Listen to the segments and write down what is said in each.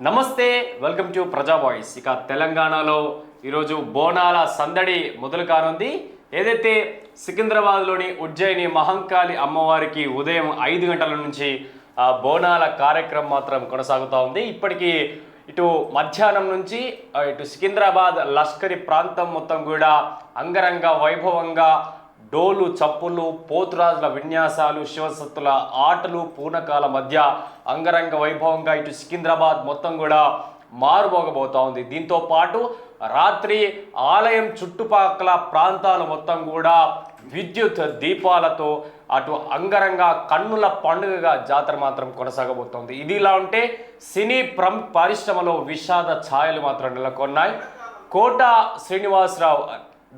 నమస్తే, welcome to ప్రజా voice. ఇక తెలంగాణలో ఈరోజు బోనాల సందడి మొదలు కానుంది. ఏదైతే సికింద్రాబాద్లోని ఉజ్జయిని మహంకాళి అమ్మవారికి ఉదయం 5 గంటల నుంచి బోనాల కార్యక్రమం మాత్రం కొనసాగుతూ ఉంది. ఇప్పటికీ ఇటు మధ్యాహ్నం నుంచి ఇటు సికింద్రాబాద్ లష్కరి ప్రాంతం మొత్తం కూడా అంగరంగ వైభవంగా డోలు చప్పులు పోతురాజుల విన్యాసాలు శివసత్తుల ఆటలు పూనకాల మధ్య అంగరంగ వైభవంగా ఇటు సికింద్రాబాద్ మొత్తం కూడా మారుమోగబోతూ ఉంది. దీంతో పాటు రాత్రి ఆలయం చుట్టుపక్కల ప్రాంతాలు మొత్తం కూడా విద్యుత్ దీపాలతో అటు అంగరంగ కన్నుల పండుగగా జాతర మాత్రం కొనసాగబోతోంది. ఇది ఇలా ఉంటే సినీ పరిశ్రమలో విషాద ఛాయలు మాత్రం నెలకొన్నాయి. కోట శ్రీనివాసరావు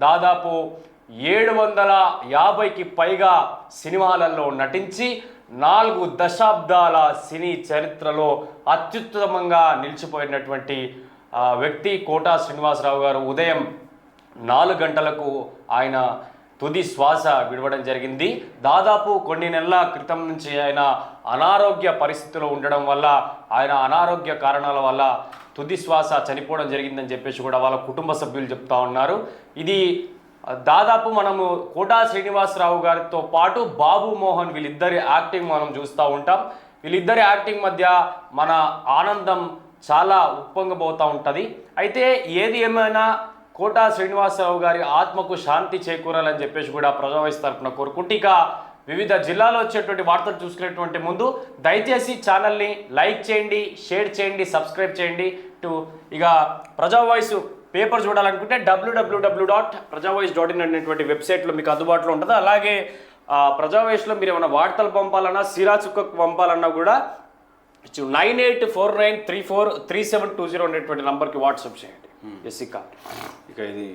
దాదాపు 750కి పైగా సినిమాలలో నటించి 4 దశాబ్దాల సినీ చరిత్రలో అత్యుత్తమంగా నిలిచిపోయినటువంటి వ్యక్తి కోట శ్రీనివాసరావు గారు ఉదయం 4 గంటలకు ఆయన తుది శ్వాస విడవడం జరిగింది. దాదాపు కొన్ని నెలల క్రితం నుంచి ఆయన అనారోగ్య పరిస్థితిలో ఉండడం వల్ల ఆయన అనారోగ్య కారణాల వల్ల తుది శ్వాస చనిపోవడం జరిగిందని చెప్పేసి కూడా వాళ్ళ కుటుంబ సభ్యులు చెప్తా ఉన్నారు. ఇది దాదాపు మనము కోటా శ్రీనివాసరావు గారితో పాటు బాబు మోహన్ వీళ్ళిద్దరి యాక్టింగ్ మనం చూస్తూ ఉంటాం. వీళ్ళిద్దరి యాక్టింగ్ మధ్య మన ఆనందం చాలా ఉప్పొంగబోతూ ఉంటుంది. అయితే ఏది ఏమైనా కోటా శ్రీనివాసరావు గారి ఆత్మకు శాంతి చేకూరాలని చెప్పేసి కూడా ప్రజావాయిస్ తరఫున కోరుకుంటూ ఇక వివిధ జిల్లాలో వచ్చేటువంటి వార్తలు చూసుకునేటువంటి ముందు దయచేసి ఛానల్ని లైక్ చేయండి, షేర్ చేయండి, సబ్స్క్రైబ్ చేయండి. ఇక ప్రజావాయిస్ పేపర్ చూడాలనుకుంటే www.prajavoice.in అనేటువంటి వెబ్సైట్లో మీకు అందుబాటులో ఉంటుంది. అలాగే ప్రజావాయిస్లో మీరు ఏమైనా వార్తలు పంపాలన్నా సిరాచుక్కకు పంపాలన్నా కూడా 9849343720 అనేటువంటి నంబర్కి వాట్సాప్ చేయండి. ఇక ఇది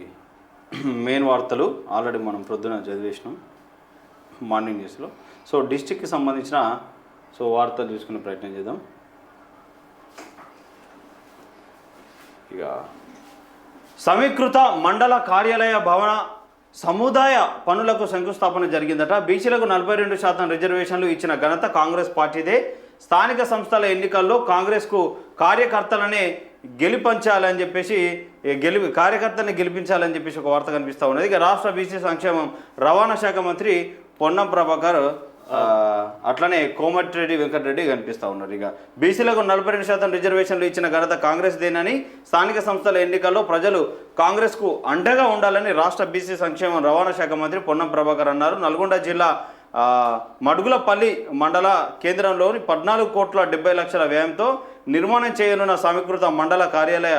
మెయిన్ వార్తలు ఆల్రెడీ మనం ప్రొద్దున చదివేసినాం మార్నింగ్ న్యూస్లో. సో డిస్టిక్కి సంబంధించిన వార్తలు చూసుకునే ప్రయత్నం చేద్దాం. ఇక సమీకృత మండల కార్యాలయ భవన సముదాయ పనులకు శంకుస్థాపన జరిగిందట. బీసీలకు 42% రిజర్వేషన్లు ఇచ్చిన ఘనత కాంగ్రెస్ పార్టీదే. స్థానిక సంస్థల ఎన్నికల్లో కాంగ్రెస్కు కార్యకర్తలనే గెలిపించాలని చెప్పేసి కార్యకర్తని గెలిపించాలని చెప్పేసి ఒక వార్త కనిపిస్తూ ఉన్నది. ఇక రాష్ట్ర బీసీ సంక్షేమం రవాణా శాఖ మంత్రి పొన్నం ప్రభాకర్ అట్లనే కోమటిరెడ్డి వెంకటరెడ్డి కనిపిస్తూ ఉన్నారు. ఇక బీసీలకు 42% రిజర్వేషన్లు ఇచ్చిన ఘనత కాంగ్రెస్ దేనని స్థానిక సంస్థల ఎన్నికల్లో ప్రజలు కాంగ్రెస్కు అండగా ఉండాలని రాష్ట్ర బీసీ సంక్షేమం రవాణా శాఖ మంత్రి పొన్నం ప్రభాకర్ అన్నారు. నల్గొండ జిల్లా మడుగులపల్లి మండల కేంద్రంలోని 14,70,00,000 వ్యయంతో నిర్మాణం చేయనున్న సమీకృత మండల కార్యాలయ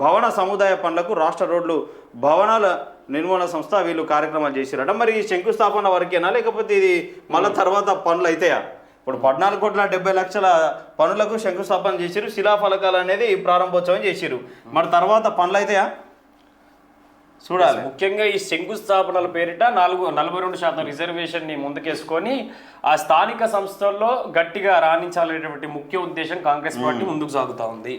భవన సముదాయ పనులకు రాష్ట్ర రోడ్లు భవనాల నిర్మాణ సంస్థ వీళ్ళు కార్యక్రమాలు చేసిరట. మరి ఈ శంకుస్థాపన వరకేనా లేకపోతే ఇది మళ్ళీ తర్వాత పనులు అవుతాయా? ఇప్పుడు 14,70,00,000 పనులకు శంకుస్థాపన చేసిరు, శిలాఫలకాలు అనేది ప్రారంభోత్సవం చేసిరు. మరి తర్వాత పనులు అవుతాయా చూడాలి. ముఖ్యంగా ఈ శంకుస్థాపనల పేరిట 42% రిజర్వేషన్ని ముందుకేసుకొని ఆ స్థానిక సంస్థల్లో గట్టిగా రాణించాలనేటువంటి ముఖ్య ఉద్దేశం కాంగ్రెస్ పార్టీ ముందుకు సాగుతూ ఉంది.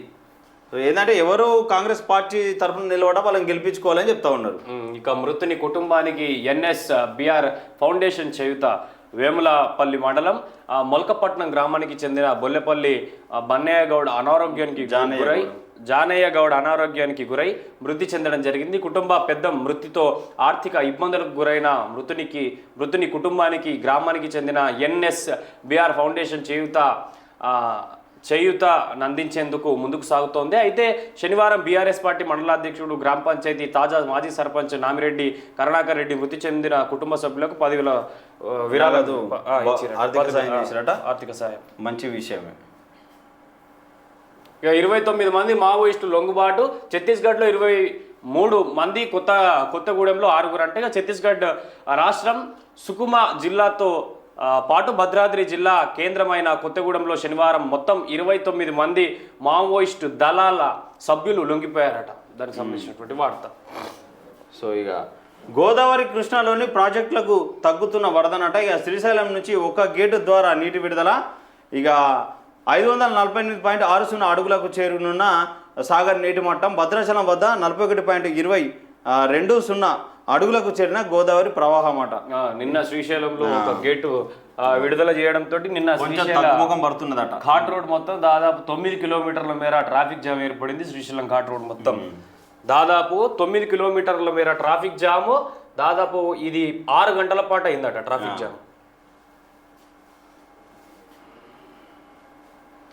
ఏంటంటే ఎవరు కాంగ్రెస్ పార్టీ తరఫున నిలవడం వాళ్ళని గెలిపించుకోవాలని చెప్తా ఉన్నారు. ఇక మృతుని కుటుంబానికి NSBR ఫౌండేషన్ చేయుత వేములపల్లి మండలం మొలకపట్నం గ్రామానికి చెందిన బొల్లెపల్లి జానయ్య గౌడ్ అనారోగ్యానికి గురై మృతి చెందడం జరిగింది. కుటుంబ పెద్ద మృతితో ఆర్థిక ఇబ్బందులకు గురైన మృతుని కుటుంబానికి గ్రామానికి చెందిన NSBR ఫౌండేషన్ చేయూత అందించేందుకు ముందుకు సాగుతోంది. అయితే శనివారం బీఆర్ఎస్ పార్టీ మండలాధ్యక్షుడు గ్రామ పంచాయతీ తాజా మాజీ సర్పంచ్ నామిరెడ్డి కరుణాకర్ రెడ్డి మృతి చెందిన కుటుంబ సభ్యులకు 10,000 విరాళాలు ఆర్థిక సాయం. మంచి విషయమే. ఇక 29 మంది మావోయిస్టులు లొంగుబాటు. ఛత్తీస్గఢ్లో 23 మంది, కొత్తగూడెంలో 6 అంటే ఛత్తీస్గఢ్ రాష్ట్రం సుకుమా జిల్లాతో పాటు భద్రాద్రి జిల్లా కేంద్రమైన కొత్తగూడెంలో శనివారం మొత్తం 29 మంది మావోయిస్టు దళాల సభ్యులు లొంగిపోయారట. దానికి సంబంధించినటువంటి వార్త. సో ఇక గోదావరి కృష్ణాలోని ప్రాజెక్టులకు తగ్గుతున్న వరదనట. ఇక శ్రీశైలం నుంచి ఒక గేటు ద్వారా నీటి విడుదల. ఇక 548.60 అడుగులకు చేరునున్న సాగర్ నీటి మట్టం. భద్రాచలం వద్ద 41.20 అడుగులకు చేరిన గోదావరి ప్రవాహం అట. నిన్న శ్రీశైలంలో ఒక గేటు విడుదల చేయడంతో నిన్న కొంచెం శ్రీశైల తగ్గుముఖం పడుతున్నదట. ఘాట్ రోడ్ మొత్తం దాదాపు 9 కిలోమీటర్ల మేర ట్రాఫిక్ జామ్ ఏర్పడింది. శ్రీశైలం ఘాట్ రోడ్ మొత్తం దాదాపు 9 కిలోమీటర్ల మేర ట్రాఫిక్ జాము. దాదాపు ఇది 6 గంటల పాటు అయిందట ట్రాఫిక్ జామ్.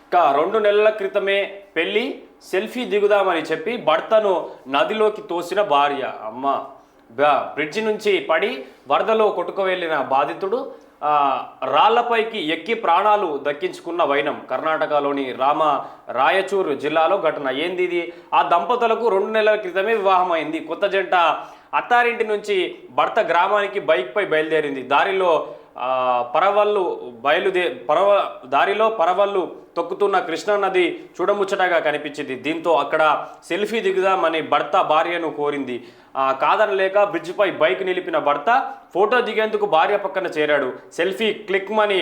ఇంకా 2 నెలల క్రితమే పెళ్లి, సెల్ఫీ దిగుదామని చెప్పి భర్తను నదిలోకి తోసిన భార్య. అమ్మ, బ్రిడ్జి నుంచి పడి వరదలో కొట్టుకువెళ్ళిన బాధితుడు రాళ్లపైకి ఎక్కి ప్రాణాలు దక్కించుకున్న వైనం. కర్ణాటకలోని రాయచూరు జిల్లాలో ఘటన. ఏంది ఇది? ఆ దంపతులకు 2 నెలల క్రితమే వివాహం అయింది. కొత్త జంట అత్తారింటి నుంచి భర్త గ్రామానికి బైక్పై బయలుదేరింది. దారిలో పరవళ్ళు తొక్కుతున్న కృష్ణా నది చూడముచ్చటగా కనిపించింది. దీంతో అక్కడ సెల్ఫీ దిగుదామని భర్త భార్యను కోరింది. కాదనలేక బ్రిడ్జిపై బైక్ నిలిపిన భర్త ఫోటో దిగేందుకు భార్య పక్కన చేరాడు. సెల్ఫీ క్లిక్మని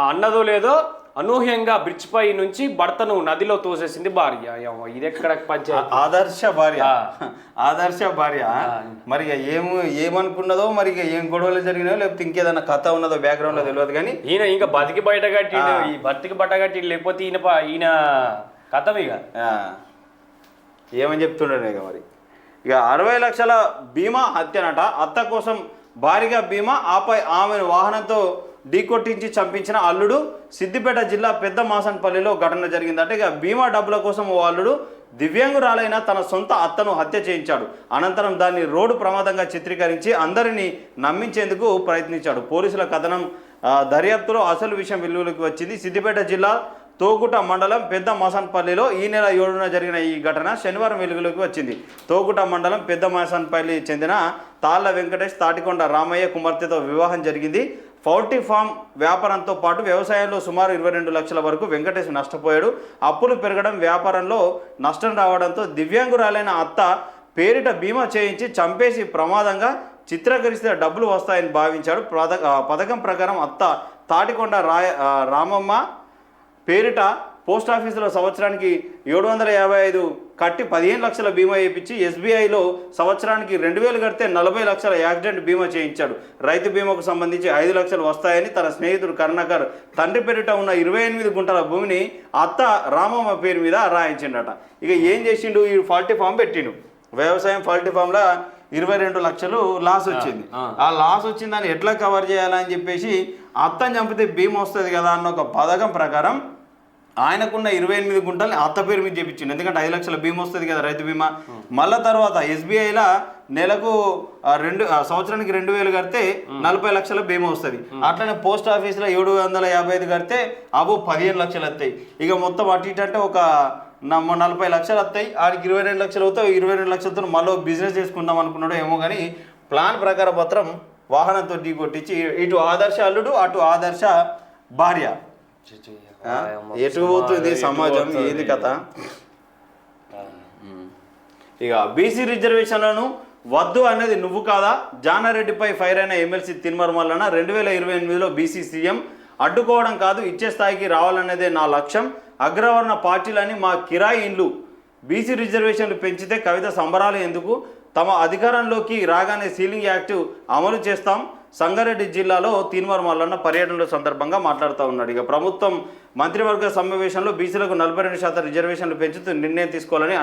అన్నదో లేదో అనూహ్యంగా బ్రిడ్జ్ పై నుంచి భర్తను నదిలో తోసేసింది భార్య. ఇది ఎక్కడ పంచాయతీ? ఆదర్శ భార్య మరి ఏమనుకున్నదో, మరి ఏం గొడవలు జరిగినాయో, లేకపోతే ఇంకేదన్నా కథ ఉన్నదో బ్యాక్గ్రౌండ్ లో తెలియదు. కానీ ఈయన ఇంకా బతికి బయట కట్టి ఈ భర్తకి బట్ట కట్టి, లేకపోతే ఈయన కథం ఇక ఏమని చెప్తుండే ఇక మరి. ఇక 60 లక్షల బీమా హత్యనట. అత్త కోసం భారీగా బీమా, ఆపై ఆమెను వాహనంతో ఢీకొట్టించి చంపించిన అల్లుడు. సిద్దిపేట జిల్లా పెద్ద మాసన్పల్లిలో ఘటన జరిగిందంటే ఇక బీమా డబ్బుల కోసం ఓ అల్లుడు దివ్యాంగురాలైన తన సొంత అత్తను హత్య చేయించాడు. అనంతరం దాన్ని రోడ్డు ప్రమాదంగా చిత్రీకరించి అందరినీ నమ్మించేందుకు ప్రయత్నించాడు. పోలీసుల కథనం దర్యాప్తులో అసలు విషయం వెలుగులోకి వచ్చింది. సిద్దిపేట జిల్లా తోగుట మండలం పెద్ద మాసన్పల్లిలో ఈ నెల 7న జరిగిన ఈ ఘటన శనివారం వెలుగులోకి వచ్చింది. తోగుట మండలం పెద్ద మాసన్పల్లి చెందిన తాళ్ల వెంకటేష్ తాటికొండ రామయ్య కుమార్తెతో వివాహం జరిగింది. పౌల్ట్రీ ఫామ్ వ్యాపారంతో పాటు వ్యవసాయంలో సుమారు 22 లక్షల వరకు వెంకటేష్ నష్టపోయాడు. అప్పులు పెరగడం, వ్యాపారంలో నష్టం రావడంతో దివ్యాంగురాలైన అత్త పేరిట బీమా చేయించి చంపేసి ప్రమాదంగా చిత్రీకరిస్తే డబ్బులు వస్తాయని భావించాడు. పథకం ప్రకారం అత్త తాటికొండ రామమ్మ పేరిట పోస్టాఫీసులో సంవత్సరానికి 755 కట్టి 15 లక్షల బీమా చేయించి ఎస్బీఐలో సంవత్సరానికి 2000 కడితే 40 లక్షల యాక్సిడెంట్ బీమా చేయించాడు. రైతు బీమాకు సంబంధించి 5 లక్షలు వస్తాయని తన స్నేహితుడు కరుణాకర్ తండ్రి పేరిట ఉన్న 28 గుంటల భూమిని అత్త రామమ్మ పేరు మీద రాయించిండట. ఇక ఏం చేసిండు? ఈ పౌల్ట్రీ ఫామ్ పెట్టిండు. వ్యవసాయం పౌల్ట్రీ ఫామ్లో 22 లక్షలు లాస్ వచ్చింది. ఆ లాస్ వచ్చిందని ఎట్లా కవర్ చేయాలని చెప్పేసి అత్తని చంపితే బీమా వస్తుంది కదా అన్న ఒక పథకం ప్రకారం ఆయనకున్న 28 గుంటల్ని అత్త పేరు మీద చేపించిండు. ఎందుకంటే 5 లక్షల బీమా వస్తుంది కదా రైతు బీమా. మళ్ళా తర్వాత ఎస్బీఐలో నెలకు సంవత్సరానికి 2000 కడితే 40 లక్షల బీమా వస్తుంది. అట్లనే పోస్ట్ ఆఫీస్లో 755 కడితే 15 లక్షలు వస్తాయి. ఇక మొత్తం అటు ఇటు అంటే ఒక 40 లక్షలు వస్తాయి. ఆడికి 22 లక్షలు అవుతాయి. 22 లక్షలతో మళ్ళీ బిజినెస్ చేసుకుందాం అనుకున్నాడు ఏమో. కానీ ప్లాన్ ప్రకారం పత్రం వాహనంతో ఢీ కొట్టించి ఇటు ఆదర్శ అల్లుడు, అటు ఆదర్శ భార్య. ఎటు పోతుంది సమాజం? ఏది కథ? ఇక బీసీ రిజర్వేషన్లను వద్దు అనేది నువ్వు కాదా? జానారెడ్డిపై ఫైర్ అయిన MLC Teenmar Mallanna 2028లో BC CM అడ్డుకోవడం కాదు, ఇచ్చే స్థాయికి రావాలనేదే నా లక్ష్యం. అగ్రవర్ణ పార్టీలని మా కిరాయి ఇండ్లు. బీసీ రిజర్వేషన్లు పెంచితే కవిత సంబరాలు ఎందుకు? తమ అధికారంలోకి రాగానే సీలింగ్ యాక్ట్ అమలు చేస్తాం. సంగారెడ్డి జిల్లాలో తీన్మార్ మల్లన్న పర్యటనల సందర్భంగా మాట్లాడుతూ ఉన్నాడు. ఇక ప్రభుత్వం మంత్రివర్గ సమావేశంలో బీసీలకు 42% రిజర్వేషన్లు పెంచుతూ నిర్ణయం తీసుకోవాలని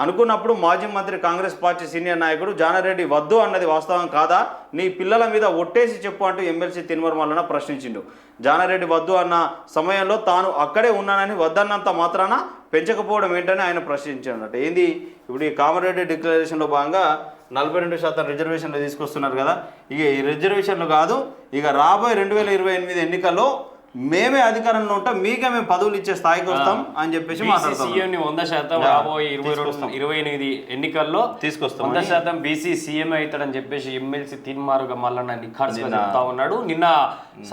అనుకున్నప్పుడు మాజీ మంత్రి కాంగ్రెస్ పార్టీ సీనియర్ నాయకుడు జానారెడ్డి వద్దు అన్నది వాస్తవం కాదా? నీ పిల్లల మీద ఒట్టేసి చెప్పు అంటూ ఎమ్మెల్సీ తిన్మర్ మల్లన్న ప్రశ్నించిండు. జానారెడ్డి వద్దు అన్న సమయంలో తాను అక్కడే ఉన్నానని వద్దన్నంత మాత్రాన పెంచకపోవడం ఏంటని ఆయన ప్రశ్నించాడట. ఏంది ఇప్పుడు ఈ కామారెడ్డి డిక్లరేషన్లో భాగంగా 42% రిజర్వేషన్లు తీసుకొస్తున్నారు కదా. ఇక ఈ రిజర్వేషన్లు కాదు, ఇక రాబోయే 2028 ఎన్నికల్లో మేమే అధికారంలో ఉంటాం, మీకే మేము పదవులు ఇచ్చే స్థాయికి వస్తాం అని చెప్పేసి మాట్లాడుతాం. 100% రాబోయే 28 ఎన్నికల్లో తీసుకొస్తాం. 100% బీసీ సీఎం అవుతాడని చెప్పేసి ఎమ్మెల్సీ తీన్మార్ మల్లన్న నిఖార్సుగా చెప్తా ఉన్నాడు. నిన్న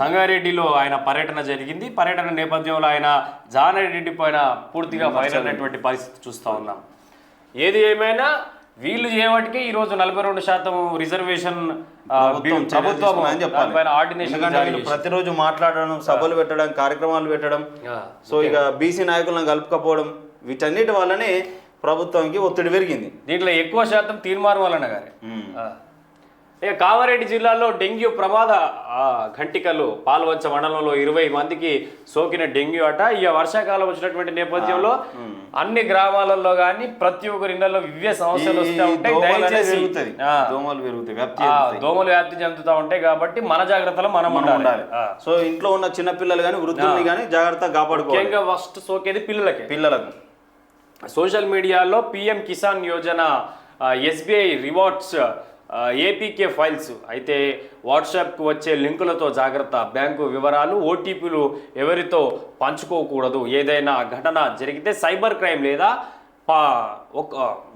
సంగారెడ్డిలో ఆయన పర్యటన జరిగింది. పర్యటన నేపథ్యంలో ఆయన జానారెడ్డి పైన పూర్తిగా ఫైర్ అయినటువంటి పరిస్థితి చూస్తూ ఉన్నాం. ఏది ఏమైనా వీళ్ళు చేయబట్టికే ఈరోజు 42% రిజర్వేషన్ ప్రభుత్వం ప్రతిరోజు మాట్లాడడం, సభలు పెట్టడం, కార్యక్రమాలు పెట్టడం, సో ఇక బీసీ నాయకులను కలుపుకపోవడం, వీటన్నిటి వల్లనే ప్రభుత్వానికి ఒత్తిడి పెరిగింది. దీంట్లో ఎక్కువ శాతం తీన్మార్ మల్లన్న గారే. ఇక కామారెడ్డి జిల్లాలో డెంగ్యూ ప్రమాద ఘంటికలు పాల్వంచ మండలంలో 20 మందికి సోకిన డెంగ్యూ అట. ఇక వర్షాకాలం వచ్చినటువంటి నేపథ్యంలో అన్ని గ్రామాలలో కానీ ప్రతి ఒక్కరి ఇళ్లలో ఇవే సమస్యలు వస్తూ ఉంటాయి. దయచేసి దోమలు వ్యాప్తి చెందుతూ ఉంటాయి కాబట్టి మన జాగ్రత్తలో మనం ఉండాలి. సో ఇంట్లో ఉన్న చిన్న పిల్లలు కానీ వృద్ధుల్ని కానీ జాగ్రత్తగా కాపాడుకోవాలి. ముఖ్యంగా ఫస్ట్ సోకేది పిల్లలకు. సోషల్ మీడియాలో PM Kisan Yojana, SBI rewards, APK files అయితే వాట్సాప్కు వచ్చే లింకులతో జాగ్రత్త. బ్యాంకు వివరాలు, OTPలు ఎవరితో పంచుకోకూడదు. ఏదైనా ఘటన జరిగితే సైబర్ క్రైమ్ లేదా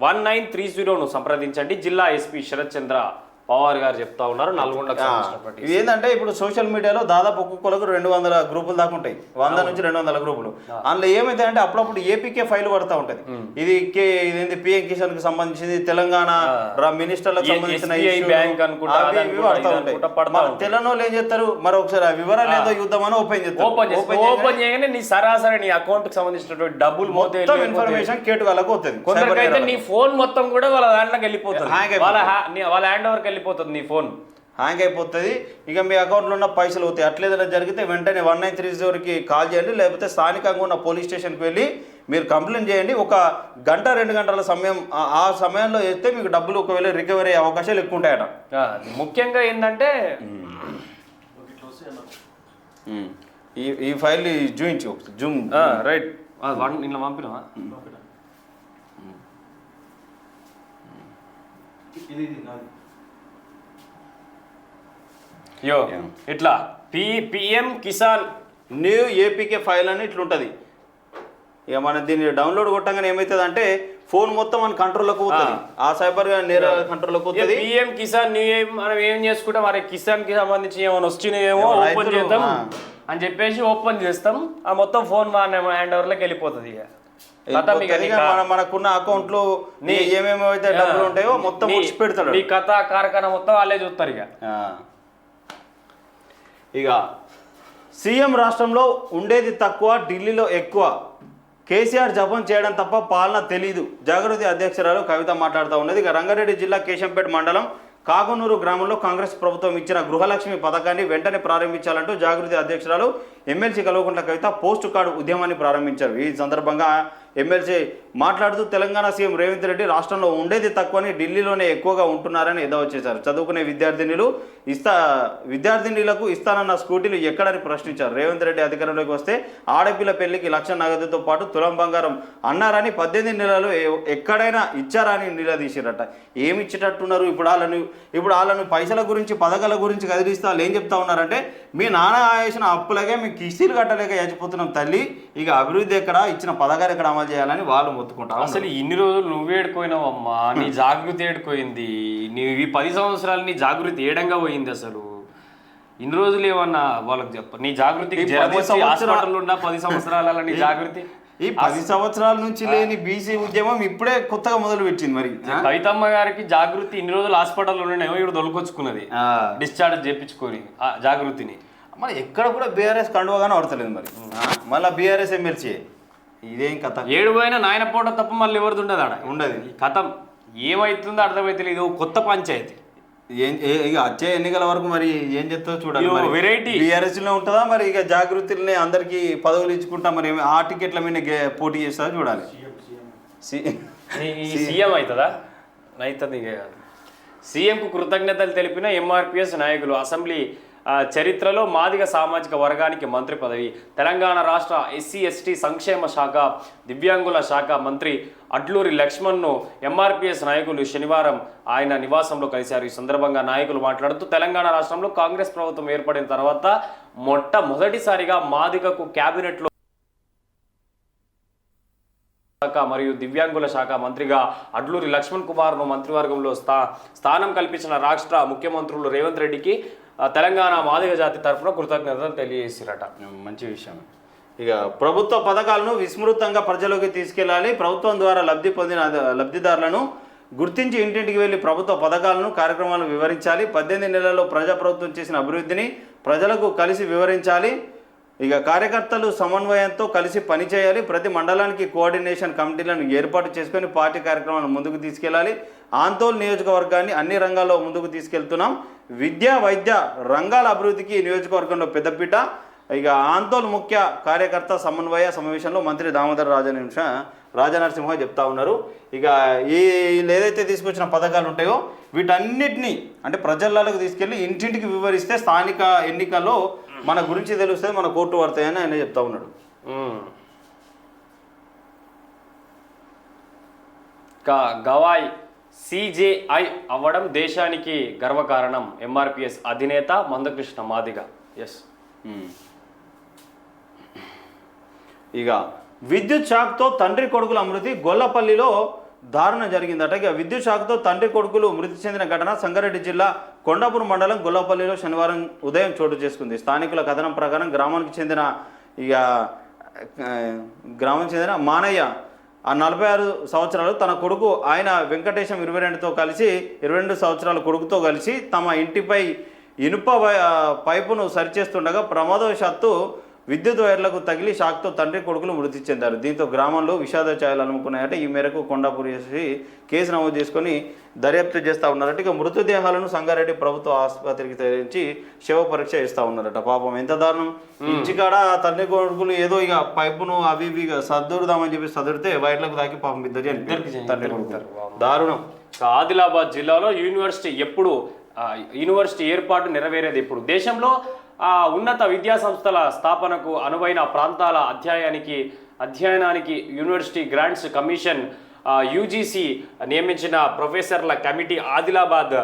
1930ను సంప్రదించండి. జిల్లా SP శరత్ చంద్ర పవార్ గారు చెప్తా ఉన్నారు. నల్గొండకు సంబంధించినటువంటి ఇది ఏంటంటే ఇప్పుడు సోషల్ మీడియాలో దాదాపు ఒక్కొక్కరికి 200 గ్రూపులు దాకా ఉంటాయి, 100 నుంచి 200 గ్రూపులు. అందులో ఏమైతే అంటే అప్పుడప్పుడు APK ఫైల్ పడతా ఉంటది. ఇదేంటి PM కిసాన్ కి సంబంధించింది, తెలంగాణ మినిస్టర్లకు సంబంధించిన తెలంగాణలో ఏం చేస్తారు, మరి ఒకసారి ఆ వివరాలు ఏదో చూద్దామని ఓపెన్ చేయగానే నీ సరాసరి నీ అకౌంట్ కి సంబంధించినటువంటి డబ్బులు మొత్తం ఇన్ఫర్మేషన్ కేటుగాలకు వస్తుంది. కొందరికైతే నీ ఫోన్ మొత్తం కూడా వాళ్ళ దాంట్లోకి వెళ్ళిపోతుంది, వాళ్ళ హ్యాండ్ ఓవర్కి వెళ్ళిపోతుంది, నీ ఫోన్ హ్యాంగ్ అయిపోతుంది. ఇక మీ అకౌంట్లో ఉన్న పైసలు అవుతాయి. అట్లేదైనా జరిగితే వెంటనే 1930కి కాల్ చేయండి, లేకపోతే స్థానికంగా ఉన్న పోలీస్ స్టేషన్కి వెళ్ళి మీరు కంప్లైంట్ చేయండి. 1-2 గంటల సమయం, ఆ సమయంలో వేస్తే మీకు డబ్బులు ఒకవేళ రికవరీ అయ్యే అవకాశాలు ఎక్కువ ఉంటాయట. ముఖ్యంగా ఏంటంటే ఈ ఫైల్ చూపించు, జూమ్ రైట్ నిన్న పంపినా ఇట్లా PM Kisan new APK file అని ఇట్లుంటుంది. ఇక మనం దీన్ని డౌన్లోడ్ కొట్టగానే ఏమవుతుంది అంటే ఫోన్ మొత్తం మన కంట్రోల్లోకి పోతుంది, ఆ సైబర్ నేర కంట్రోల్లోకి పోతుంది. PM కిసాన్ న్యూ మనం ఏం చేసుకుంటాం, మరి కిసాన్ కి సంబంధించి ఏమైనా వచ్చినాయేమో ఓపెన్ చేద్దాం అని చెప్పేసి ఓపెన్ చేస్తాం, ఆ మొత్తం ఫోన్ మన హ్యాండ్ ఓవర్లోకి వెళ్ళిపోతుంది. మనకున్న అకౌంట్ లో ఏమేమి అయితే డబ్బులు ఉంటాయో మొత్తం పెడతాడు. మీ కథ కార్ఖానా మొత్తం వాళ్ళే చూస్తారు. ఇక సీఎం రాష్ట్రంలో ఉండేది తక్కువ, ఢిల్లీలో ఎక్కువ. కేసీఆర్ జపం చేయడం తప్ప పాలన తెలీదు. జాగృతి అధ్యక్షురాలు కవిత మాట్లాడుతూ ఉన్నది. ఇక రంగారెడ్డి జిల్లా కేశంపేట మండలం కాగునూరు గ్రామంలో కాంగ్రెస్ ప్రభుత్వం ఇచ్చిన గృహలక్ష్మి పథకాన్ని వెంటనే ప్రారంభించాలంటూ జాగృతి అధ్యక్షురాలు MLC Kalvakuntla Kavitha post card ఉద్యమాన్ని ప్రారంభించారు. ఈ సందర్భంగా ఎమ్మెల్సీ మాట్లాడుతూ తెలంగాణ సీఎం రేవంత్ రెడ్డి రాష్ట్రంలో ఉండేది తక్కువని, ఢిల్లీలోనే ఎక్కువగా ఉంటున్నారని ఎద్దేవా చేశారు. చదువుకునే విద్యార్థినులకు ఇస్తానన్న స్కూటీలు ఎక్కడని ప్రశ్నించారు. రేవంత్ రెడ్డి అధికారంలోకి వస్తే ఆడపిల్ల పెళ్లికి 1,00,000 నగదుతో పాటు తులం బంగారం అన్నారని, 18 నెలలు ఎక్కడైనా ఇచ్చారా అని నిలదీసిరట. ఏమి ఇచ్చేటట్టున్నారు? ఇప్పుడు వాళ్ళను పైసల గురించి, పథకాల గురించి కదిలిస్తే వాళ్ళు ఏం చెప్తా ఉన్నారంటే, మీ నాన్న వేసిన అప్పులకే మీ కిస్తీలు కట్టలేక చచ్చిపోతున్నాం తల్లి, ఇక అభివృద్ధి ఎక్కడ, ఇచ్చిన పథకాలు ఎక్కడ అమలు చేయాలని వాళ్ళు మొత్తుకుంటారు. అసలు ఇన్ని రోజులు నువ్వు ఏడుకోయినావమ్మా, నీ జాగృతి ఏడుకోయింది, నీ 10 సంవత్సరాలు నీ జాగృతి ఏడంగా పోయింది. అసలు ఇన్ని రోజులు ఏమన్నా వాళ్ళకి చెప్ప, నీ జాగృతికి హాస్పిటల్ ఉన్న 10 సంవత్సరాల నీ జాగృతి, ఈ 10 సంవత్సరాల నుంచి లేని బీసీ ఉద్యమం ఇప్పుడే కొత్తగా మొదలు పెట్టింది. మరి కవితమ్మ గారికి జాగృతి ఇన్ని రోజులు హాస్పిటల్ ఉండేమో ఇప్పుడు దొలకొచ్చుకున్నది, డిశ్చార్జ్ చేయించుకొని జాగృతిని. మరి ఎక్కడ కూడా బీఆర్ఎస్ కండువగానే ఆడతలేదు. మరి మళ్ళీ బీఆర్ఎస్ ఎమ్మెల్సీ ఇదేం కథ, 7 పోయినా నాయన పోవడం తప్ప మళ్ళీ ఎవరిది ఉండదు ఆడ, ఉండదు. కథం ఏమైతుందో అర్థమైతే ఇది కొత్త పంచాయతీ. ఇక వచ్చే ఎన్నికల వరకు మరి ఏం చెప్తావు చూడాలి. వెరైటీ బీఆర్ఎస్ లో ఉంటుందా మరి, ఇక జాగృతిని అందరికి పదవులు ఇచ్చుకుంటా మరి ఆ టికెట్ల మీద పోటీ చేస్తా చూడాలి. సీఎం అవుతుందా? అవుతుంది. సీఎంకు కృతజ్ఞతలు తెలిపిన MRPS నాయకులు. అసెంబ్లీ చరిత్రలో మాదిగ సామాజిక వర్గానికి మంత్రి పదవి. తెలంగాణ రాష్ట్ర SC ST సంక్షేమ శాఖ, దివ్యాంగుల శాఖ మంత్రి అడ్లూరి లక్ష్మణ్ను MRPS నాయకులు శనివారం ఆయన నివాసంలో కలిశారు. ఈ సందర్భంగా నాయకులు మాట్లాడుతూ తెలంగాణ రాష్ట్రంలో కాంగ్రెస్ ప్రభుత్వం ఏర్పడిన తర్వాత మొట్టమొదటిసారిగా మాదిగకు క్యాబినెట్లో శాఖ మరియు దివ్యాంగుల శాఖ మంత్రిగా అడ్లూరి లక్ష్మణ్ కుమార్ను మంత్రివర్గంలో స్థానం కల్పించిన రాష్ట్ర ముఖ్యమంత్రులు రేవంత్ రెడ్డికి తెలంగాణ మాదిగ జాతి తరఫున కృతజ్ఞతలు తెలియజేసిరట. మంచి విషయం. ఇక ప్రభుత్వ పథకాలను విస్మృతంగా ప్రజలోకి తీసుకెళ్లాలి. ప్రభుత్వం ద్వారా లబ్ధి పొందిన లబ్ధిదారులను గుర్తించి ఇంటింటికి వెళ్లి ప్రభుత్వ పథకాలను, కార్యక్రమాలను వివరించాలి. 18 నెలల్లో ప్రజాప్రభుత్వం చేసిన అభివృద్ధిని ప్రజలకు కలిసి వివరించాలి. ఇక కార్యకర్తలు సమన్వయంతో కలిసి పనిచేయాలి. ప్రతి మండలానికి కోఆర్డినేషన్ కమిటీలను ఏర్పాటు చేసుకొని పార్టీ కార్యక్రమాలను ముందుకు తీసుకెళ్ళాలి. ఆందోళన నియోజకవర్గాన్ని అన్ని రంగాల్లో ముందుకు తీసుకెళ్తున్నాం. విద్యా వైద్య రంగాల అభివృద్ధికి నియోజకవర్గంలో పెద్దపీట. ఇక ఆందోళన ముఖ్య కార్యకర్త సమన్వయ సమావేశంలో మంత్రి దామోదర రాజనరసింహ చెప్తా ఉన్నారు. ఇక వీళ్ళు ఏదైతే తీసుకొచ్చిన పథకాలు ఉంటాయో వీటన్నిటినీ అంటే ప్రజలకు తీసుకెళ్ళి ఇంటింటికి వివరిస్తే స్థానిక ఎన్నికల్లో మన గురించి తెలుస్తుంది, మన కోర్టు పడతాయని ఆయన చెప్తా ఉన్నాడు. గవాయ్ సిజేఐ అవ్వడం దేశానికి గర్వకారణం. ఎంఆర్పిఎస్ అధినేత మందకృష్ణ మాదిగ. ఎస్. ఇక విద్యుత్ షాక్తో తండ్రి కొడుకుల మృతి. గొల్లపల్లిలో దారుణం జరిగిందట. ఇక విద్యుత్ షాక్తో తండ్రి కొడుకులు మృతి చెందిన ఘటన సంగారెడ్డి జిల్లా కొండాపూర్ మండలం గొల్లపల్లిలో శనివారం ఉదయం చోటు చేసుకుంది. స్థానికుల కథనం ప్రకారం గ్రామానికి చెందిన మానయ్య 46 సంవత్సరాలు తన కొడుకు ఆయన వెంకటేశం 22 సంవత్సరాల కొడుకుతో కలిసి తమ ఇంటిపై ఇనుప పైపును సరిచేస్తుండగా ప్రమాదవశాత్తు విద్యుత్ వైర్లకు తగిలి షాక్తో తండ్రి కొడుకులు మృతి చెందారు. దీంతో గ్రామంలో విషాద ఛాయలు అలుముకున్నాయట. ఈ మేరకు కొండాపూర్ ఎస్సీ కేసు నమోదు చేసుకొని దర్యాప్తు చేస్తూ ఉన్నారట. ఇక మృతదేహాలను సంగారెడ్డి ప్రభుత్వ ఆసుపత్రికి తరలించి శవ పరీక్ష చేస్తూ ఉన్నారట. పాపం ఎంత దారుణం. ఇంటికాడ తండ్రి కొడుకులు ఏదో ఇక పైపును అవి ఇవి సర్దుదామని చెప్పి సదురితే వైర్లకు తాకి పాపం ఇద్దరు తండ్రి కొడుకుతారు. దారుణం. ఆదిలాబాద్ జిల్లాలో యూనివర్సిటీ ఏర్పాటు నెరవేరేది ఎప్పుడు? దేశంలో ఉన్నత విద్యా సంస్థల స్థాపనకు అనువైన ప్రాంతాల అధ్యయనానికి యూనివర్సిటీ గ్రాంట్స్ కమిషన్ యూజీసీ నియమించిన ప్రొఫెసర్ల కమిటీ ఆదిలాబాద్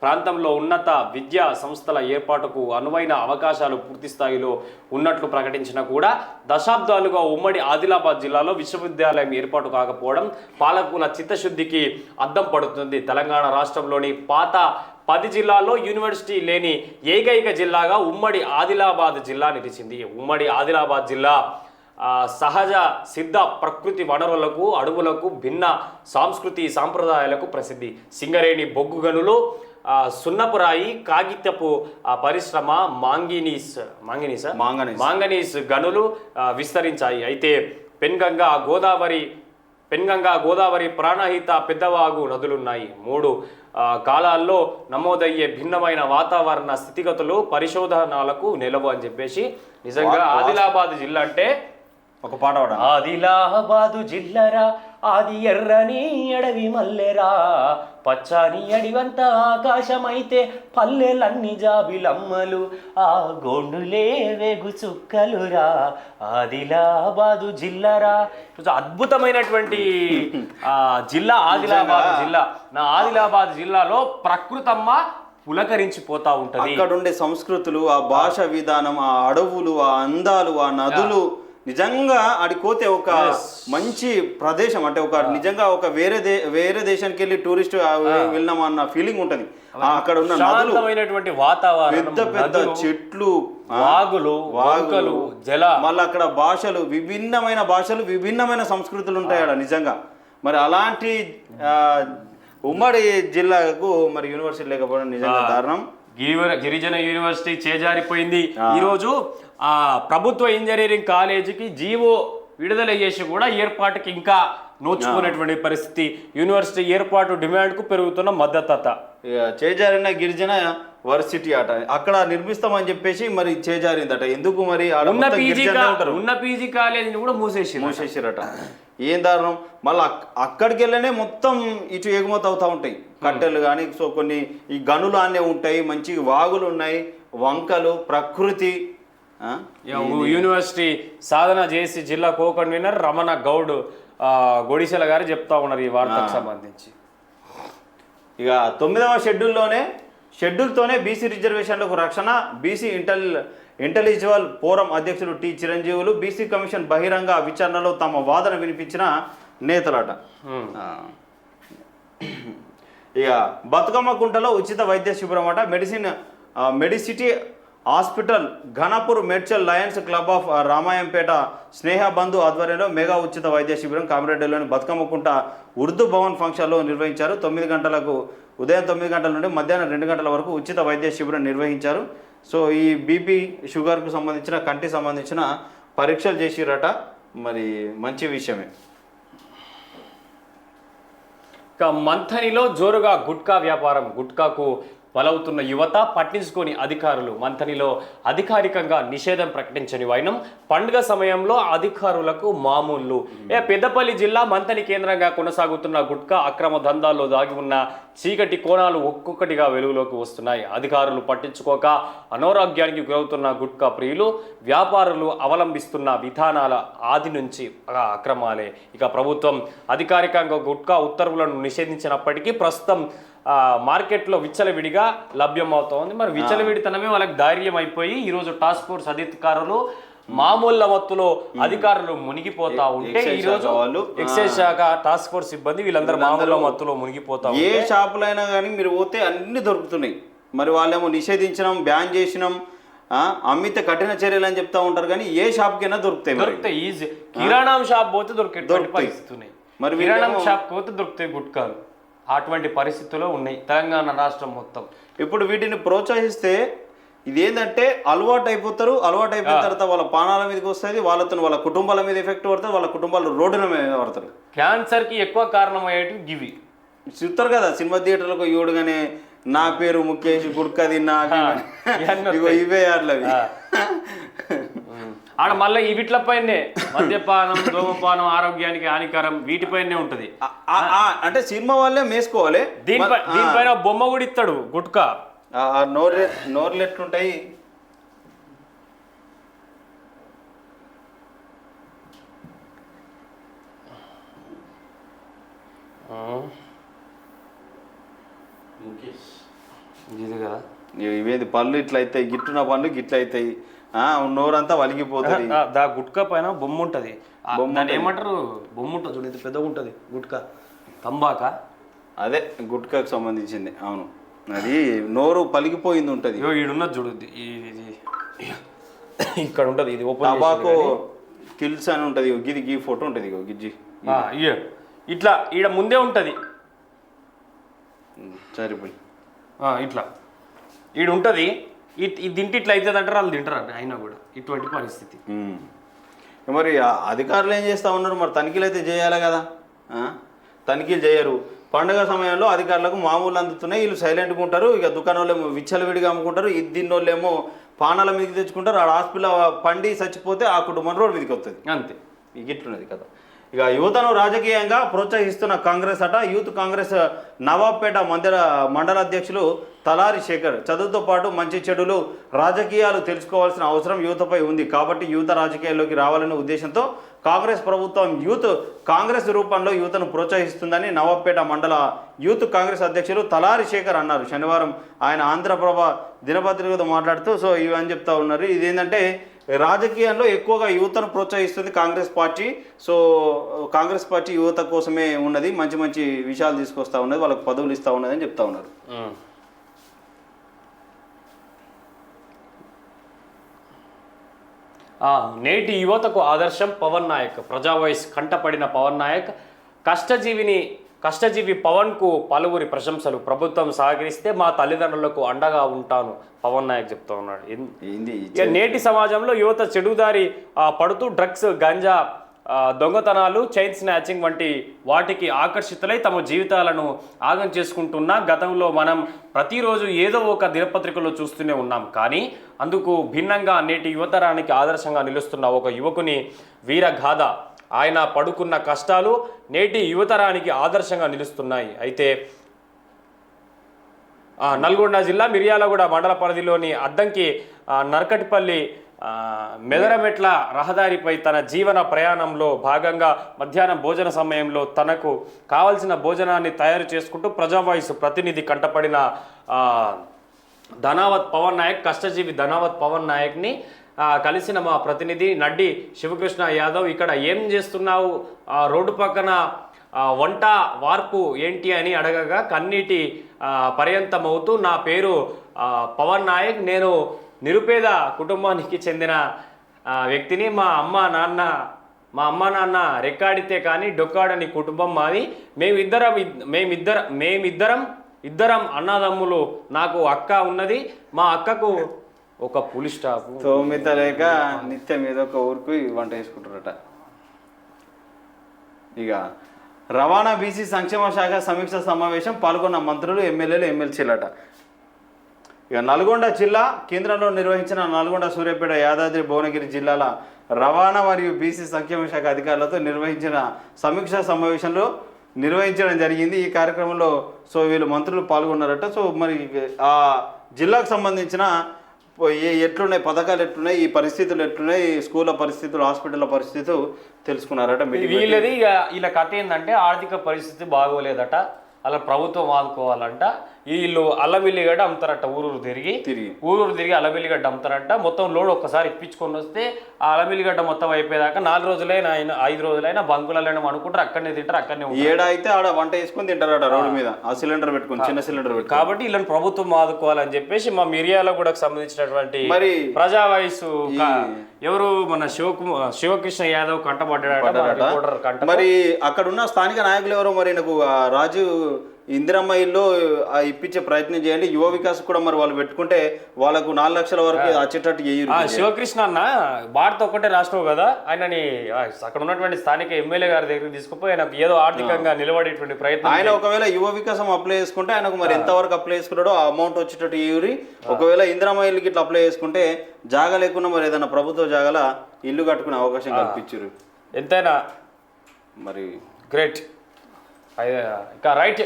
ప్రాంతంలో ఉన్నత విద్యా సంస్థల ఏర్పాటుకు అనువైన అవకాశాలు పూర్తి స్థాయిలో ఉన్నట్లు ప్రకటించినా కూడా దశాబ్దాలుగా ఉమ్మడి ఆదిలాబాద్ జిల్లాలో విశ్వవిద్యాలయం ఏర్పాటు కాకపోవడం పాలకుల చిత్తశుద్ధికి అద్దం పడుతుంది. తెలంగాణ రాష్ట్రంలోని పాత 10 జిల్లాల్లో యూనివర్సిటీ లేని ఏకైక జిల్లాగా ఉమ్మడి ఆదిలాబాద్ జిల్లా నిలిచింది. ఉమ్మడి ఆదిలాబాద్ జిల్లా సహజ సిద్ధ ప్రకృతి వనరులకు, అడవులకు, భిన్న సాంప్రదాయాలకు ప్రసిద్ధి. సింగరేణి బొగ్గు గనులు, సున్నపురాయి, కాగితపు పరిశ్రమ, మాంగనీస్ గనులు విస్తరించాయి. అయితే పెన్గంగా గోదావరి ప్రాణహిత పెద్దవాగు నదులున్నాయి. 3 కాలాల్లో నమోదయ్యే భిన్నమైన వాతావరణ స్థితిగతులు పరిశోధనలకు నిలవు అని చెప్పేసి నిజంగా ఆదిలాబాద్ జిల్లా అంటే ఒక పాట పాడ. ఆదిలాబాదు జిల్లరా ఆది ఎర్రని అడవి మల్లెరా, పచ్చని అడివంత ఆకాశమైతే పల్లెలన్నీ జాబిలమ్మలు, ఆ గోండులే వేగు చుక్కలురా ఆదిలాబాదు జిల్లరా. అద్భుతమైనటువంటి జిల్లా ఆదిలాబాద్ జిల్లా. నా ఆదిలాబాద్ జిల్లాలో ప్రకృతమ్మ పులకరించిపోతా ఉంటది. అక్కడ ఉండే సంస్కృతులు, ఆ భాష విధానం, ఆ అడవులు, ఆ అందాలు, ఆ నదులు నిజంగా ఆడిపోతే ఒక మంచి ప్రదేశం. అంటే ఒక నిజంగా ఒక వేరే దేశానికి వెళ్ళి టూరిస్ట్ వెళ్ళినామన్న ఫీలింగ్ ఉంటుంది. అక్కడ ఉన్న శాంతమైనటువంటి వాతావరణం, పెద్ద పెద్ద చెట్లు, వాగులు, జల, మళ్ళీ అక్కడ భాషలు, విభిన్నమైన సంస్కృతులు ఉంటాయి ఆడ నిజంగా. మరి అలాంటి ఉమ్మడి జిల్లాకు మరి యూనివర్సిటీ లేకపోవడం నిజంగా దారుణం. గిరిజన యూనివర్సిటీ చేజారిపోయింది. ఈరోజు ప్రభుత్వ ఇంజనీరింగ్ కాలేజీకి జీవో విడుదల చేసి కూడా ఏర్పాటుకి ఇంకా నోచుకునేటువంటి పరిస్థితి. యూనివర్సిటీ ఏర్పాటు డిమాండ్కు పెరుగుతున్న మద్దతు. చేజారిన గిరిజన వర్సిటీ అట అక్కడ నిర్మిస్తామని చెప్పేసి మరి చేజారిందట. ఎందుకు మరి ఉన్న పీజీ కాలేజీని కూడా మూసేసిరట. ఏం దారుణం. మళ్ళీ అక్కడికి వెళ్ళనే మొత్తం ఇటు ఎగుమతి అవుతూ ఉంటాయి కట్టెలు కానీ. సో కొన్ని ఈ గనులు అనే ఉంటాయి, మంచి వాగులు ఉన్నాయి, వంకలు, ప్రకృతి. యూనివర్సిటీ సాధన చేసి జిల్లా కో కన్వీనర్ రమణ గౌడ్ గొడిసెల గారు చెప్తా ఉన్నారు ఈ వార్తకు సంబంధించి. ఇక 9వ షెడ్యూల్తోనే బీసీ రిజర్వేషన్లకు రక్షణ. బీసీ ఇంటెలిజువల్ ఫోరం అధ్యక్షులు టి చిరంజీవులు బీసీ కమిషన్ బహిరంగ విచారణలో తమ వాదన వినిపించిన నేతలట. ఇక బతుకమ్మ కుంటలో ఉచిత వైద్య శిబిరం అట. Medicity hospital, Ghanpur Medchal lions club of Ramayampet Sneha Bandhu ఆధ్వర్యంలో మెగా ఉచిత వైద్య శిబిరం కామిరెడ్డిలోని బతుకమ్మకుంట ఉర్దూ భవన్ ఫంక్షన్లో నిర్వహించారు. ఉదయం 9 గంటల నుండి మధ్యాహ్నం 2 గంటల వరకు ఉచిత వైద్య శిబిరం నిర్వహించారు. సో ఈ బీపీ షుగర్కు సంబంధించిన కంటికి సంబంధించిన పరీక్షలు చేసిరట. మరి మంచి విషయమే. ఇక మంథనిలో జోరుగా గుట్కా వ్యాపారం. గుట్కాకు బలవుతున్న యువత పట్టించుకొని అధికారులు. మంథనిలో అధికారికంగా నిషేధం ప్రకటించని వైనం పండుగ సమయంలో అధికారులకు మామూలు. పెద్దపల్లి జిల్లా మంథని కేంద్రంగా కొనసాగుతున్న గుట్కా అక్రమ దందాల్లో దాగి ఉన్న చీకటి కోణాలు ఒక్కొక్కటిగా వెలుగులోకి వస్తున్నాయి. అధికారులు పట్టించుకోక అనారోగ్యానికి గురవుతున్న గుట్కా ప్రియులు, వ్యాపారులు అవలంబిస్తున్న విధానాల ఆది నుంచి అక్రమాలే. ఇక ప్రభుత్వం అధికారికంగా గుట్కా ఉత్తర్వులను నిషేధించినప్పటికీ ప్రస్తుతం మార్కెట్లో విచ్చలవిడిగా లభ్యమవుతోంది. మరి విచ్చలవిడితనమే వాళ్ళకి ధైర్యం అయిపోయి ఈరోజు టాస్క్ ఫోర్స్ అధికారులు మామూలు మత్తులో అధికారులు మునిగిపోతా ఉంటే ఈరోజు ఎక్సైజ్ శాఖ టాస్క్ ఫోర్స్ సిబ్బంది వీళ్ళందరూ మామూలు మత్తులో మునిగిపోతా. ఏ షాపులైనా కానీ మీరు పోతే అన్ని దొరుకుతున్నాయి. మరి వాళ్ళేమో నిషేధించినాం, బ్యాన్ చేసినాం, అమ్మితే కఠిన చర్యలు అని చెప్తా ఉంటారు. కానీ ఏ షాప్కైనా దొరుకుతాయి. ఈజీ కిరాణం షాప్ పోతే దొరికిస్తున్నాయి. మరి కిరాణం షాప్ పోతే దొరుకుతాయి గుట్కాలు. అటువంటి పరిస్థితుల్లో ఉన్నాయి తెలంగాణ రాష్ట్రం మొత్తం. ఇప్పుడు వీటిని ప్రోత్సహిస్తే ఇదేంటంటే అలవాటు అయిపోతారు. అలవాటు అయిపోయిన తర్వాత వాళ్ళ పానాల మీదకి వస్తుంది, వాళ్ళ కుటుంబాల మీద ఎఫెక్ట్ పడుతుంది, వాళ్ళ కుటుంబాలు రోడ్డున మీద పడతారు. క్యాన్సర్కి ఎక్కువ కారణం అయ్యేటివి గివి చూస్తారు కదా సినిమా థియేటర్లకు యోడుగానే నా పేరు ముఖేష్ గుడ్కా తిన్నా ఇవే అట్లవి. ఆడ మళ్ళీ వీటిపైనే మద్యపానం, ధూమపానం ఆరోగ్యానికి హానికరం, వీటిపైనే ఉంటది. అంటే సినిమా వాళ్ళే మేసుకోవాలి. దీనిపైన బొమ్మ కూడా ఇస్తాడు గుట్కా. నోర్లు ఎట్లుంటాయి. ఇది కదా ఇవేది పళ్ళు ఇట్లా అవుతాయి, గిట్టున పళ్ళు గిట్ల అవుతాయి, నోరంతా వలిగిపోతుంది. దా గుట్కా పైన బొమ్మ ఉంటుంది. దాన్ని ఏమంటారు, బొమ్మ ఉంటుంది చూడు, ఇది పెద్దగా ఉంటుంది గుట్కా. తంబాక అదే గుట్కాకు సంబంధించింది. అవును, అది నోరు పలిగిపోయింది ఉంటుంది. ఈడున్నది చూడు, ఇది ఇక్కడ ఉంటుంది. ఇది ఓపెన్ టబాకో కిల్స్ అని ఉంటుంది. గిది గీ ఫోటో ఉంటుంది. గిజ్జి ఇట్లా ఈడ ముందే ఉంటుంది. సరిపోయి ఇట్లా ఈడు ఉంటుంది. తింటే ఇట్లా అవుతుంది అంటారు, వాళ్ళు తింటారు అయినా కూడా ఇటువంటి పరిస్థితి. మరి అధికారులు ఏం చేస్తూ ఉన్నారు? మరి తనిఖీలు అయితే చేయాలి కదా. తనిఖీలు చేయరు. పండుగ సమయంలో అధికారులకు మామూలు అందుతున్నాయి, వీళ్ళు సైలెంట్గా ఉంటారు. ఇక దుకాణంలో విచ్చలవిడిగా అమ్ముకుంటారు. దీన్నోళ్ళేమో పానాల మీదకి తెచ్చుకుంటారు. ఆ హాస్పిటల్ పండి చచ్చిపోతే ఆ కుటుంబం రోడ్డు మీదకి వస్తుంది. అంతే, ఇట్లున్నది కదా. ఇక యువతను రాజకీయంగా ప్రోత్సహిస్తున్న కాంగ్రెస్ అట. యూత్ కాంగ్రెస్ నవాబ్పేట మండల అధ్యక్షులు తలారి శేఖర్ చదువుతో పాటు మంచి చెడులు రాజకీయాలు తెలుసుకోవాల్సిన అవసరం యువతపై ఉంది. కాబట్టి యువత రాజకీయాల్లోకి రావాలనే ఉద్దేశంతో కాంగ్రెస్ ప్రభుత్వం కాంగ్రెస్ రూపంలో యువతను ప్రోత్సహిస్తుందని నవాబ్పేట మండల యూత్ కాంగ్రెస్ అధ్యక్షులు తలారి శేఖర్ అన్నారు. శనివారం ఆయన ఆంధ్రప్రభ దినపత్రికతో మాట్లాడుతూ ఇవని చెప్తా ఉన్నారు. ఇదేంటంటే రాజకీయాల్లో ఎక్కువగా యువతను ప్రోత్సహిస్తుంది కాంగ్రెస్ పార్టీ. కాంగ్రెస్ పార్టీ యువత కోసమే ఉన్నది, మంచి మంచి విషయాలు తీసుకొస్తా ఉన్నది, వాళ్ళకి పదవులు ఇస్తూ ఉన్నది అని చెప్తా ఉన్నారు. నేటి యువతకు ఆదర్శం పవన్ నాయక్. ప్రజా వాయిస్ కంటపడిన పవన్ నాయక్. కష్టజీవి పవన్కు పలువురి ప్రశంసలు. ప్రభుత్వం సహకరిస్తే మా తల్లిదండ్రులకు అండగా ఉంటాను పవన్ నాయక్ చెప్తా ఉన్నాడు. నేటి సమాజంలో యువత చెడుదారి పడుతూ డ్రగ్స్, గంజా, దొంగతనాలు, చైన్ స్నాచింగ్ వంటి వాటికి ఆకర్షితులై తమ జీవితాలను ఆగం చేసుకుంటున్నా గతంలో మనం ప్రతిరోజు ఏదో ఒక దినపత్రికలో చూస్తూనే ఉన్నాం. కానీ అందుకు భిన్నంగా నేటి యువతరానికి ఆదర్శంగా నిలుస్తున్న ఒక యువకుని వీరగాథ, ఆయన పడుకున్న కష్టాలు నేటి యువతరానికి ఆదర్శంగా నిలుస్తున్నాయి. అయితే నల్గొండ జిల్లా మిర్యాలగూడ మండల పరిధిలోని అద్దంకి నరకటిపల్లి మెదరమెట్ల రహదారిపై తన జీవన ప్రయాణంలో భాగంగా మధ్యాహ్నం భోజన సమయంలో తనకు కావలసిన భోజనాన్ని తయారు చేసుకుంటూ ప్రజావాయిస్ ప్రతినిధి కంటపడిన ధనావత్ పవన్ నాయక్, కష్టజీవి ధనావత్ పవన్ నాయక్ని కలిసిన మా ప్రతినిధి నడ్డి శివకృష్ణ యాదవ్. ఇక్కడ ఏం చేస్తున్నావు, రోడ్డు పక్కన వంట వార్పు ఏంటి అని అడగగా కన్నీటి పర్యంతమవుతూ నా పేరు పవన్ నాయక్, నేను నిరుపేద కుటుంబానికి చెందిన వ్యక్తిని, మా అమ్మ నాన్న రెక్కాడితే కానీ డొక్కాడని కుటుంబం మాది, మేమిద్దరం అన్నదమ్ములు, నాకు అక్క ఉన్నది, మా అక్కకు ఒక పులి స్టాప్ తోమిత లేక నిత్యం ఏదో ఒక ఊరుకు వంట చేసుకుంటారట. ఇక రవాణా బీసీ సంక్షేమ శాఖ సమీక్ష సమావేశం పాల్గొన్న మంత్రులు, ఎమ్మెల్యేలు, ఎమ్మెల్సీలట. ఇక నల్గొండ జిల్లా కేంద్రంలో నిర్వహించిన నల్గొండ, సూర్యాపేట, యాదాద్రి, భువనగిరి జిల్లాల రవాణా మరియు బీసీ సంక్షేమ శాఖ అధికారులతో నిర్వహించిన సమీక్షా సమావేశంలో నిర్వహించడం జరిగింది. ఈ కార్యక్రమంలో వీళ్ళు మంత్రులు పాల్గొన్నారట. మరి ఆ జిల్లాకు సంబంధించిన ఎట్లున్నాయి పథకాలు, ఎట్లున్నాయి ఈ పరిస్థితులు, ఎట్లున్నాయి స్కూళ్ళ పరిస్థితులు, హాస్పిటల్ పరిస్థితులు తెలుసుకున్నారట. వీళ్ళది ఇక వీళ్ళ కథ ఏంటంటే ఆర్థిక పరిస్థితి బాగోలేదట, అలా ప్రభుత్వం ఆదుకోవాలంట. వీళ్ళు అల్లమిల్లిగడ్డ అమ్ముతారట, ఊరూరు తిరిగి అల్లమిల్లిగడ్డ అమ్ముతారంట. మొత్తం లోడ్ ఒక్కసారి ఇప్పించుకొని వస్తే ఆ అల్లమిల్లిగడ్డ మొత్తం అయిపోయేదాకా 4 రోజులైనా 5 రోజులైనా బంకులలో అనుకుంటారు, అక్కడనే తింటారు, అక్కడనే ఏడా అయితే ఆడ వంట వేసుకొని తింటారట రోడ్డు మీద, ఆ సిలిండర్ పెట్టుకుని, చిన్న సిలిండర్ పెట్టుకుని. కాబట్టి వీళ్ళని ప్రభుత్వం ఆదుకోవాలని చెప్పేసి మా మిర్యాల కూడా సంబంధించినటువంటి ప్రజా వయసు ఎవరు మన శివకృష్ణ యాదవ్ కంటపడ్డాడట. మరి అక్కడ ఉన్న స్థానిక నాయకులు ఎవరో మరి నాకు రాజు ఇందిరమ్మ ఇల్లు ఇప్పించే ప్రయత్నం చేయండి, యువ వికాస్ కూడా మరి వాళ్ళు పెట్టుకుంటే వాళ్ళకు 4 లక్షల వరకు వచ్చేటట్టు శివకృష్ణ అన్న భారత్ ఒక్కటే రాష్ట్రం కదా, ఆయనని అక్కడ ఉన్నటువంటి స్థానిక ఎమ్మెల్యే గారి దగ్గరికి తీసుకుపోయి ఆయనకు ఏదో ఆర్థికంగా నిలబడేటువంటి ప్రయత్నం. ఆయన ఒకవేళ యువ వికాసం అప్లై చేసుకుంటే ఆయనకు మరి ఎంతవరకు అప్లై చేసుకున్నాడో ఆ అమౌంట్ వచ్చేటట్టు ఏరి, ఒకవేళ ఇందిరమ్మ ఇల్లుకి ఇట్లా అప్లై చేసుకుంటే జాగా లేకుండా మరి ఏదైనా ప్రభుత్వ జాగాల ఇల్లు కట్టుకునే అవకాశం కల్పించారు. ఎంతైనా మరి గ్రేట్. ఇక రైట్,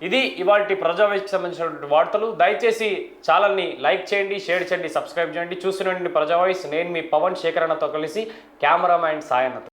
ఇది ఇవాళ ప్రజావాయిస్కి సంబంధించినటువంటి వార్తలు. దయచేసి ఛానల్ని లైక్ చేయండి, షేర్ చేయండి, సబ్స్క్రైబ్ చేయండి. చూస్తున్నటువంటి ప్రజావాయిస్. నేను మీ పవన్ శేఖర్ అన్నతో కలిసి కెమెరామ్యాన్ సాయన్నతో.